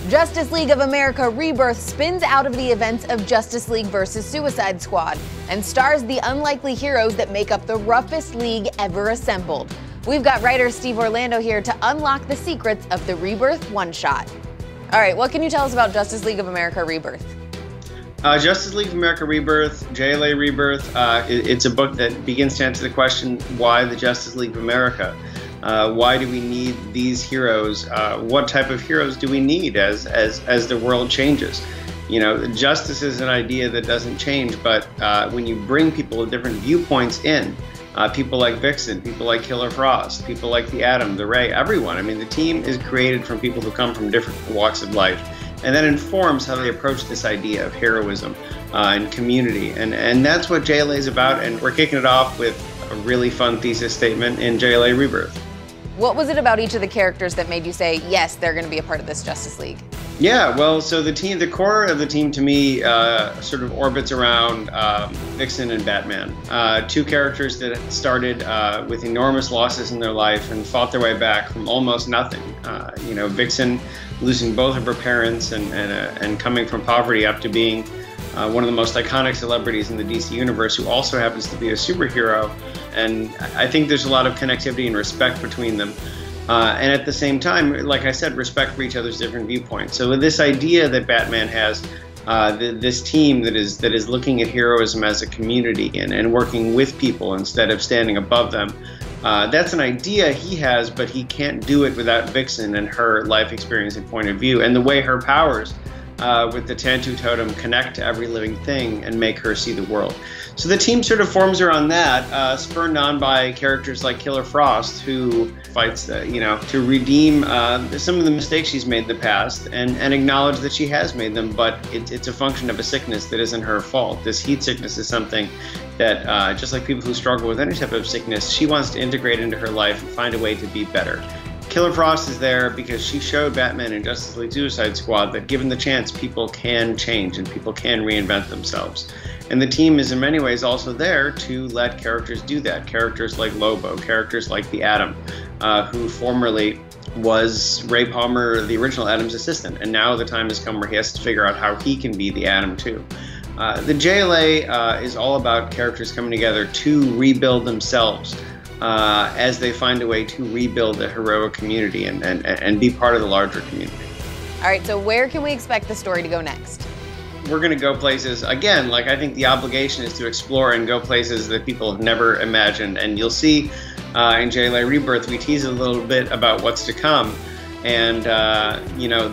Justice League of America Rebirth spins out of the events of Justice League vs. Suicide Squad and stars the unlikely heroes that make up the roughest league ever assembled. We've got writer Steve Orlando here to unlock the secrets of the Rebirth one-shot. All right, what can you tell us about Justice League of America Rebirth? Justice League of America Rebirth, JLA Rebirth, it's a book that begins to answer the question, why the Justice League of America? Why do we need these heroes? What type of heroes do we need as the world changes? You know, justice is an idea that doesn't change, but when you bring people with different viewpoints in, people like Vixen, people like Killer Frost, people like the Atom, the Ray, everyone. I mean, the team is created from people who come from different walks of life, and that informs how they approach this idea of heroism and community. And that's what JLA is about, and we're kicking it off with a really fun thesis statement in JLA Rebirth. What was it about each of the characters that made you say, yes, they're going to be a part of this Justice League? Yeah, well, so the core of the team to me sort of orbits around Vixen and Batman. Two characters that started with enormous losses in their life and fought their way back from almost nothing. You know, Vixen losing both of her parents and coming from poverty up to being one of the most iconic celebrities in the DC universe, who also happens to be a superhero. And I think there's a lot of connectivity and respect between them. And at the same time, like I said, respect for each other's different viewpoints. So with this idea that Batman has this team that is looking at heroism as a community and working with people instead of standing above them, that's an idea he has, but he can't do it without Vixen and her life experience and point of view, and the way her powers with the Tantu Totem connect to every living thing and make her see the world. So the team sort of forms around that, spurred on by characters like Killer Frost, who fights, to redeem some of the mistakes she's made in the past and acknowledge that she has made them, but it's a function of a sickness that isn't her fault. This heat sickness is something that, just like people who struggle with any type of sickness, she wants to integrate into her life and find a way to be better. Killer Frost is there because she showed Batman and Justice League Suicide Squad that given the chance, people can change and people can reinvent themselves. And the team is in many ways also there to let characters do that. Characters like Lobo, characters like the Atom, who formerly was Ray Palmer, the original Atom's assistant. And now the time has come where he has to figure out how he can be the Atom too. The JLA is all about characters coming together to rebuild themselves as they find a way to rebuild a heroic community and be part of the larger community. All right, so where can we expect the story to go next? We're going to go places, again, like I think the obligation is to explore and go places that people have never imagined. And you'll see in JLA Rebirth, we tease a little bit about what's to come. And,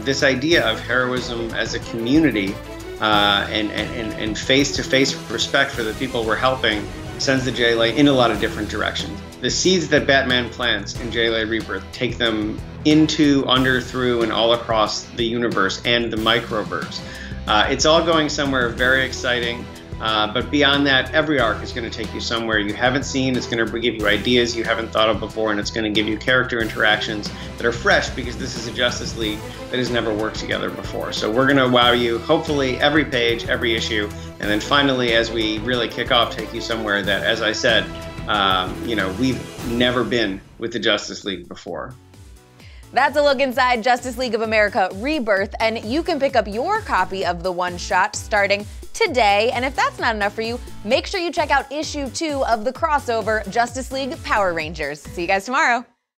this idea of heroism as a community and face-to-face respect for the people we're helping sends the JLA in a lot of different directions. The seeds that Batman plants in JLA Rebirth take them into, under, through, and all across the universe and the microverse. It's all going somewhere very exciting, but beyond that, every arc is going to take you somewhere you haven't seen. It's going to give you ideas you haven't thought of before, and it's going to give you character interactions that are fresh because this is a Justice League that has never worked together before. So we're going to wow you, hopefully, every page, every issue, and then finally, as we really kick off, take you somewhere that, as I said, we've never been with the Justice League before. That's a look inside Justice League of America Rebirth, and you can pick up your copy of the one-shot starting today. And if that's not enough for you, make sure you check out issue 2 of the crossover Justice League Power Rangers. See you guys tomorrow.